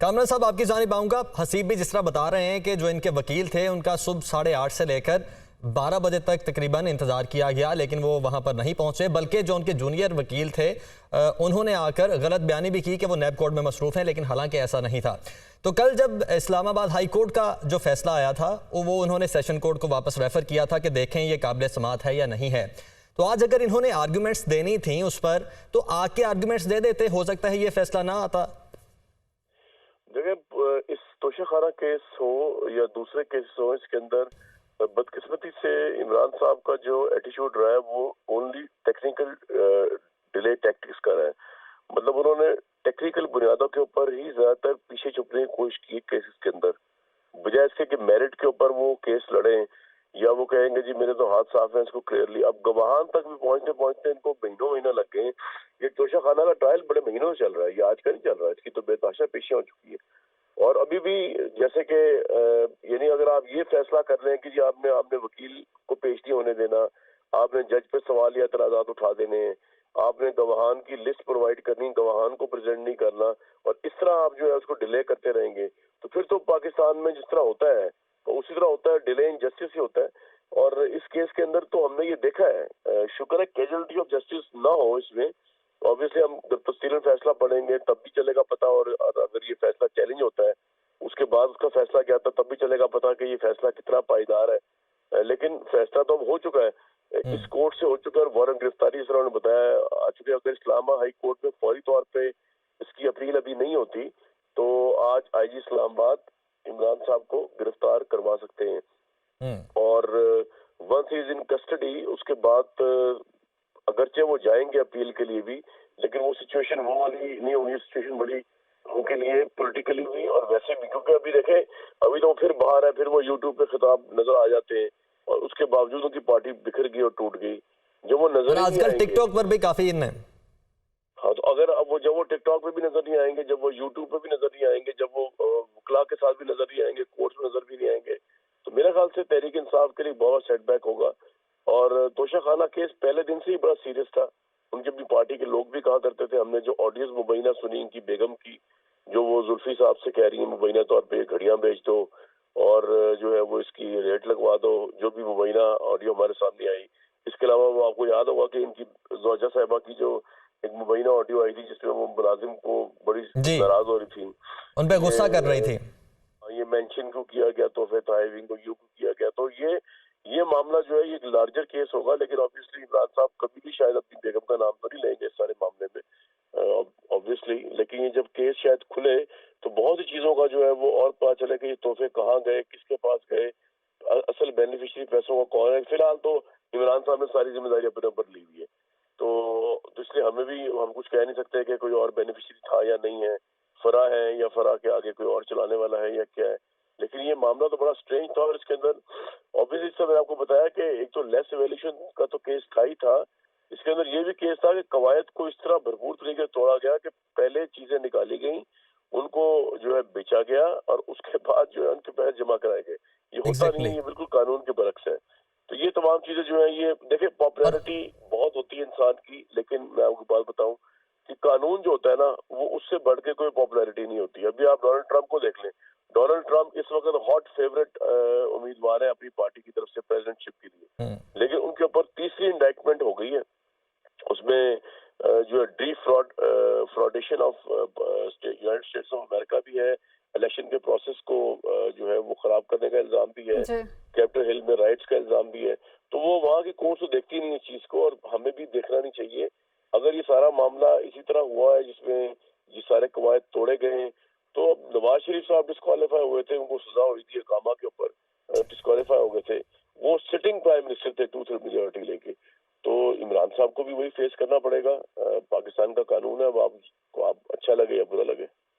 कामरान साहब, आपकी जानिब आऊँगा। हसीब भी जिस तरह बता रहे हैं कि जो इनके वकील थे उनका सुबह 8:30 से लेकर 12 बजे तक तकरीबन इंतज़ार किया गया, लेकिन वो वहाँ पर नहीं पहुँचे। बल्कि जो उनके जूनियर वकील थे उन्होंने आकर गलत बयानी भी की कि वो नैब कोर्ट में मसरूफ़ हैं, लेकिन हालांकि ऐसा नहीं था। तो कल जब इस्लामाबाद हाई कोर्ट का जो फैसला आया था वो उन्होंने सेशन कोर्ट को वापस रेफ़र किया था कि देखें ये काबिल समात है या नहीं है। तो आज अगर इन्होंने आर्गूमेंट्स देनी थी उस पर, तो आके आर्गूमेंट्स दे देते, हो सकता है ये फैसला ना आता। देखिए, इस तोशाखाना केस हो या दूसरे केस हो, इसके अंदर बदकिस्मती से इमरान साहब का जो एटीट्यूड रहा है वो ओनली टेक्निकल डिले टैक्टिक्स का रहा है। मतलब उन्होंने टेक्निकल बुनियादों के ऊपर ही ज्यादातर पीछे छुपने की कोशिश की केसेस के अंदर, बजाय इसके कि मेरिट के ऊपर वो केस लड़े या वो कहेंगे जी मेरे तो हाथ साफ है इसको क्लियरली। अब गवाहान तक भी पहुंचते पहुंचते इनको महीनों महीना लग गए। ये तोशाखाना का ट्रायल बड़े महीनों से चल रहा है, ये आज का नहीं चल रहा है। इसकी तो बेतहाशा पेशियां हो चुकी है और अभी भी जैसे कि यानी अगर आप ये फैसला कर लें कि जी आपने वकील को पेश नहीं होने देना, आपने जज पे सवाल या एतराजात उठा देने, आपने गवाहान की लिस्ट प्रोवाइड करनी, गवाहान को प्रेजेंट नहीं करना, और इस तरह आप जो है उसको डिले करते रहेंगे, तो फिर तो पाकिस्तान में जिस तरह होता है तो उसी तरह होता है, डिले इन जस्टिस ही होता है। और इस केस के अंदर तो हमने ये देखा है, शुक्र है कैजुअलिटी ऑफ जस्टिस ना हो इसमें। ऑब्वियसली हम जब तफसीलन फैसला पढ़ेंगे तब भी चलेगा पता, और अगर ये फैसला चैलेंज होता है उसके बाद उसका फैसला क्या था तब भी चलेगा पता कि ये फैसला कितना पायदार है। लेकिन फैसला तो अब हो चुका है, इस कोर्ट से हो चुका है और वारंट गिरफ्तारी इस तरह उन्होंने बताया आ चुके। अगर इस्लामाबाद हाई कोर्ट में फौरी तौर पे इसकी अपील अभी नहीं होती तो आज आईजी इस्लामाबाद इमरान साहब को गिरफ्तार करवा सकते हैं। और once he is in custody उसके बाद अगरचे वो जाएंगे अपील के लिए भी, लेकिन वो सिचुएशन वो वाली नहीं होगी। सिचुएशन बड़ी उनके लिए पॉलिटिकली हुई और वैसे भी, क्योंकि अभी देखें अभी तो फिर बाहर है, फिर वो यूट्यूब पे खिताब नजर आ जाते हैं और उसके बावजूद उनकी पार्टी बिखर गई और टूट गई। जब वो नजर ही नहीं आजकल आएंगे, टिकटॉक पर भी काफी इन है। हाँ, तो अगर अब वो जब वो टिकटॉक पे भी नजर नहीं आएंगे, जब वो यूट्यूब पे भी नजर नहीं आएंगे, जब वो वकला के साथ भी नजर नहीं आएंगे, कोर्ट में नजर भी नहीं आएंगे, तो मेरे ख्याल से तहरीक इंसाफ के लिए बहुत सेटबैक होगा। और तोशाखाना केस पहले दिन से ही बड़ा सीरियस था। उनके भी पार्टी के लोग भी कहा करते थे, हमने जो ऑडियोज मुबैना सुनी इनकी बेगम की, जो वो जुल्फी साहब से कह रही है मुबैना तौर पे घड़ियां बेच दो और जो है वो इसकी रेट लगवा दो, जो भी मुबैना ऑडियो हमारे सामने आई। इसके अलावा वो आपको याद होगा कि इनकी जोजा साहिबा की जो एक मुबैना ऑडियो आई थी जिसमें वो मुलाजिम को बड़ी जी, नाराज हो रही थी, उन पे गुस्सा कर रही थी। ये मेंशन क्यों किया गया, तोहफे तहवीन को यूं किया गया। तो ये मामला जो है ये एक लार्जर केस होगा, लेकिन ऑब्वियसली इमरान साहब कभी भी शायद अपनी बेगम का नाम तो नहीं लेंगे इस सारे मामले में ऑब्वियसली। लेकिन ये जब केस शायद खुले तो बहुत सी चीजों का जो है वो और पता चले कि ये तोहफे कहाँ गए, किसके पास गए, असल बेनिफिशियरी पैसों का कौन है। फिलहाल तो इमरान साहब ने सारी जिम्मेदारी अपने ऊपर ली हुई है, तो इसलिए हमें भी हम कुछ कह नहीं सकते कि कोई और बेनिफिशियरी था या नहीं है, फरा है या फरा के आगे कोई और चलाने वाला है या क्या है। लेकिन ये मामला तो बड़ा स्ट्रेंज था और इसके अंदर ऑब्वियसली इससे मैंने आपको बताया कि एक तो लेस एवेल्यूशन का तो केस था ही था, इसके अंदर ये भी केस था कि कवायद को इस तरह भरपूर तरीके से तोड़ा गया कि पहले चीजें निकाली गई, उनको जो है बेचा गया और उसके बाद जो है उनके पैसे जमा कराए गए। ये होता नहीं है, ये बिल्कुल कानून के बरक्स है। तो ये तमाम चीजें जो है ये देखे, पॉपुलैरिटी बहुत होती है इंसान की, लेकिन मैं आपको बात बताऊं कि कानून जो होता है ना वो उससे बढ़ के कोई पॉपुलैरिटी नहीं होती। अभी आप डोनाल्ड ट्रंप को देख लें, डोनाल्ड ट्रंप इस वक्त हॉट फेवरेट उम्मीदवार है अपनी पार्टी की तरफ से प्रेसिडेंटशिप के लिए, लेकिन उनके ऊपर तीसरी इंडाइटमेंट हो गई है। उसमें जो है foundation of United States of America भी है, इलेक्शन के प्रोसेस को जो है वो खराब करने का इल्जाम भी है, कैपिटल हिल में राइट्स का इल्जाम भी है। तो वो वहाँ की कोर्ट तो देखती नहीं इस चीज को और हमें भी देखना नहीं चाहिए। अगर ये सारा मामला इसी तरह हुआ है जिसमें ये सारे कवायद तोड़े गए, तो अब नवाज शरीफ साहब डिस्क्वालीफाई हुए थे, उनको सजा हुई थी कामा के ऊपर, डिस्क्वालीफाई हो गए थे, वो सिटिंग प्राइम मिनिस्टर थे 2/3 मेजोरिटी लेके। तो इमरान साहब को भी वही फेस करना पड़ेगा। पाकिस्तान का कानून है, अब आपको आप अच्छा लगे या बुरा लगे।